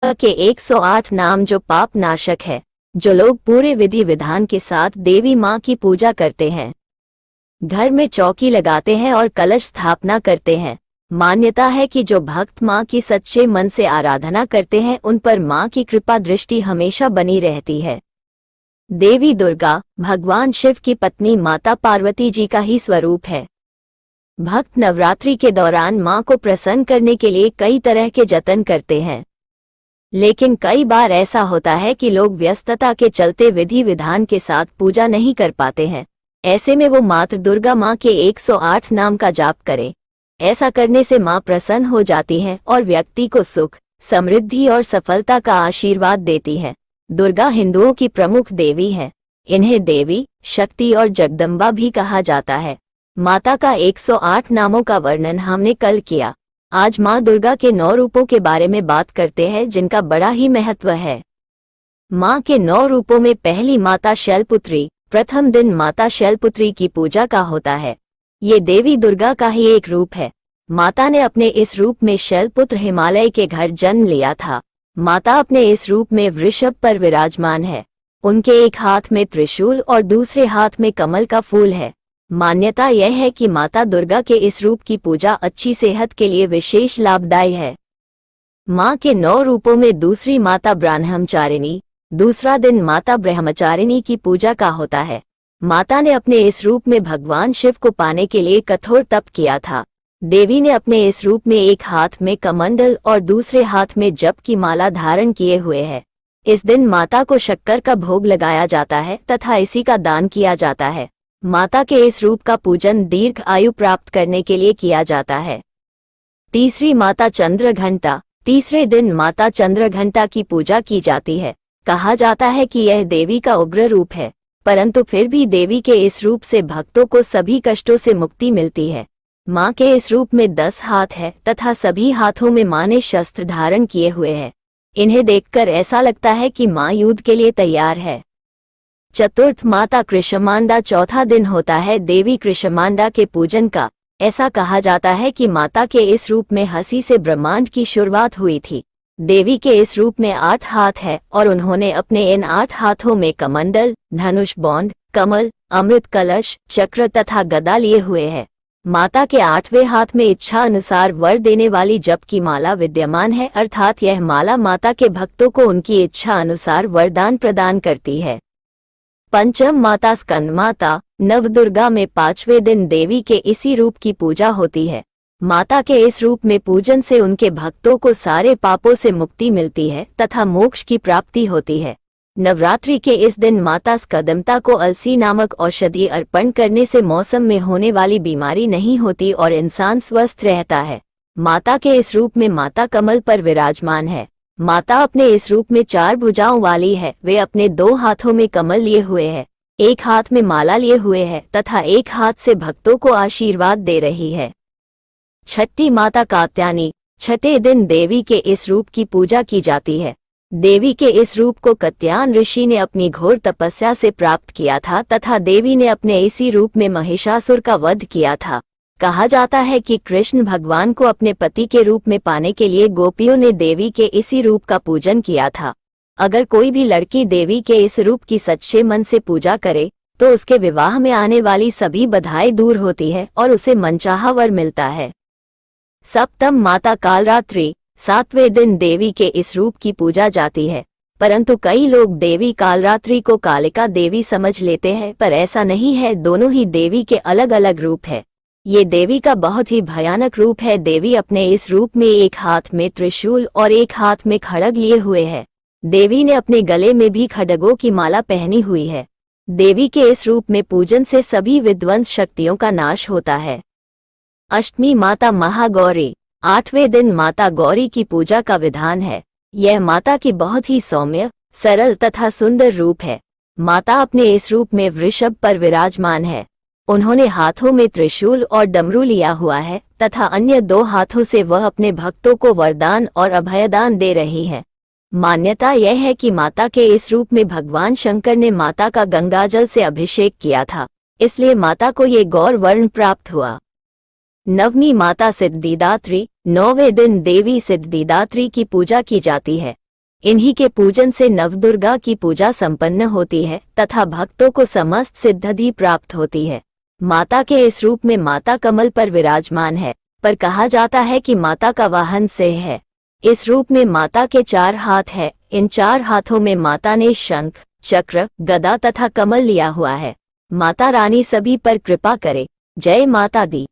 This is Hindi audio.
दुर्गा के 108 नाम जो पाप नाशक है। जो लोग पूरे विधि विधान के साथ देवी माँ की पूजा करते हैं, घर में चौकी लगाते हैं और कलश स्थापना करते हैं, मान्यता है कि जो भक्त माँ की सच्चे मन से आराधना करते हैं उन पर माँ की कृपा दृष्टि हमेशा बनी रहती है। देवी दुर्गा भगवान शिव की पत्नी माता पार्वती जी का ही स्वरूप है। भक्त नवरात्रि के दौरान माँ को प्रसन्न करने के लिए कई तरह के जतन करते हैं, लेकिन कई बार ऐसा होता है कि लोग व्यस्तता के चलते विधि विधान के साथ पूजा नहीं कर पाते हैं। ऐसे में वो मात्र दुर्गा माँ के 108 नाम का जाप करें। ऐसा करने से माँ प्रसन्न हो जाती हैं और व्यक्ति को सुख, समृद्धि और सफलता का आशीर्वाद देती है। दुर्गा हिंदुओं की प्रमुख देवी है। इन्हें देवी, शक्ति और जगदम्बा भी कहा जाता है। माता का 108 नामों का वर्णन हमने कल किया। आज माँ दुर्गा के 9 रूपों के बारे में बात करते हैं जिनका बड़ा ही महत्व है। माँ के 9 रूपों में पहली माता शैलपुत्री। प्रथम दिन माता शैलपुत्री की पूजा का होता है। ये देवी दुर्गा का ही एक रूप है। माता ने अपने इस रूप में शैलपुत्र हिमालय के घर जन्म लिया था। माता अपने इस रूप में वृषभ पर विराजमान है। उनके एक हाथ में त्रिशूल और दूसरे हाथ में कमल का फूल है। मान्यता यह है कि माता दुर्गा के इस रूप की पूजा अच्छी सेहत के लिए विशेष लाभदायी है। माँ के 9 रूपों में दूसरी माता ब्रह्मचारिणी। दूसरा दिन माता ब्रह्मचारिणी की पूजा का होता है। माता ने अपने इस रूप में भगवान शिव को पाने के लिए कठोर तप किया था। देवी ने अपने इस रूप में एक हाथ में कमंडल और दूसरे हाथ में जप की माला धारण किए हुए है। इस दिन माता को शक्कर का भोग लगाया जाता है तथा इसी का दान किया जाता है। माता के इस रूप का पूजन दीर्घ आयु प्राप्त करने के लिए किया जाता है। तीसरी माता चंद्रघंटा। तीसरे दिन माता चंद्रघंटा की पूजा की जाती है। कहा जाता है कि यह देवी का उग्र रूप है, परंतु फिर भी देवी के इस रूप से भक्तों को सभी कष्टों से मुक्ति मिलती है। माँ के इस रूप में 10 हाथ है तथा सभी हाथों में माँ ने शस्त्र धारण किए हुए हैं। इन्हें देखकर ऐसा लगता है कि माँ युद्ध के लिए तैयार है। चतुर्थ माता कृष्मांडा। चौथा दिन होता है देवी कृष्मांडा के पूजन का। ऐसा कहा जाता है कि माता के इस रूप में हंसी से ब्रह्मांड की शुरुआत हुई थी। देवी के इस रूप में 8 हाथ है और उन्होंने अपने इन 8 हाथों में कमंडल, धनुष बाण, कमल, अमृत कलश, चक्र तथा गदा लिए हुए है। माता के 8वें हाथ में इच्छा अनुसार वर देने वाली जप की माला विद्यमान है, अर्थात यह माला माता के भक्तों को उनकी इच्छा अनुसार वरदान प्रदान करती है। पंचम माता स्कंद माता। नवदुर्गा में 5वें दिन देवी के इसी रूप की पूजा होती है। माता के इस रूप में पूजन से उनके भक्तों को सारे पापों से मुक्ति मिलती है तथा मोक्ष की प्राप्ति होती है। नवरात्रि के इस दिन माता स्कंदमाता को अलसी नामक औषधि अर्पण करने से मौसम में होने वाली बीमारी नहीं होती और इंसान स्वस्थ रहता है। माता के इस रूप में माता कमल पर विराजमान है। माता अपने इस रूप में 4 भुजाओं वाली है। वे अपने 2 हाथों में कमल लिए हुए है, एक हाथ में माला लिए हुए है तथा एक हाथ से भक्तों को आशीर्वाद दे रही है। छठी माता कात्यायनी। छठे दिन देवी के इस रूप की पूजा की जाती है। देवी के इस रूप को कात्यायन ऋषि ने अपनी घोर तपस्या से प्राप्त किया था तथा देवी ने अपने इसी रूप में महिषासुर का वध किया था। कहा जाता है कि कृष्ण भगवान को अपने पति के रूप में पाने के लिए गोपियों ने देवी के इसी रूप का पूजन किया था। अगर कोई भी लड़की देवी के इस रूप की सच्चे मन से पूजा करे तो उसके विवाह में आने वाली सभी बाधाएं दूर होती है और उसे मनचाहा वर मिलता है। सप्तम माता कालरात्रि। 7वें दिन देवी के इस रूप की पूजा जाती है, परंतु कई लोग देवी कालरात्रि को कालिका देवी समझ लेते हैं, पर ऐसा नहीं है। दोनों ही देवी के अलग अलग रूप है। ये देवी का बहुत ही भयानक रूप है। देवी अपने इस रूप में एक हाथ में त्रिशूल और एक हाथ में खड्ग लिए हुए है। देवी ने अपने गले में भी खड्गों की माला पहनी हुई है। देवी के इस रूप में पूजन से सभी विध्वंस शक्तियों का नाश होता है। अष्टमी माता महागौरी। 8वें दिन माता गौरी की पूजा का विधान है। यह माता की बहुत ही सौम्य, सरल तथा सुंदर रूप है। माता अपने इस रूप में वृषभ पर विराजमान है। उन्होंने हाथों में त्रिशूल और डमरू लिया हुआ है तथा अन्य 2 हाथों से वह अपने भक्तों को वरदान और अभयदान दे रही है। मान्यता यह है कि माता के इस रूप में भगवान शंकर ने माता का गंगाजल से अभिषेक किया था, इसलिए माता को ये गौर वर्ण प्राप्त हुआ। नवमी माता सिद्धिदात्री। 9वें दिन देवी सिद्धिदात्री की पूजा की जाती है। इन्हीं के पूजन से नवदुर्गा की पूजा संपन्न होती है तथा भक्तों को समस्त सिद्धि प्राप्त होती है। माता के इस रूप में माता कमल पर विराजमान है, पर कहा जाता है कि माता का वाहन सिंह है। इस रूप में माता के 4 हाथ है। इन 4 हाथों में माता ने शंख, चक्र, गदा तथा कमल लिया हुआ है। माता रानी सभी पर कृपा करे। जय माता दी।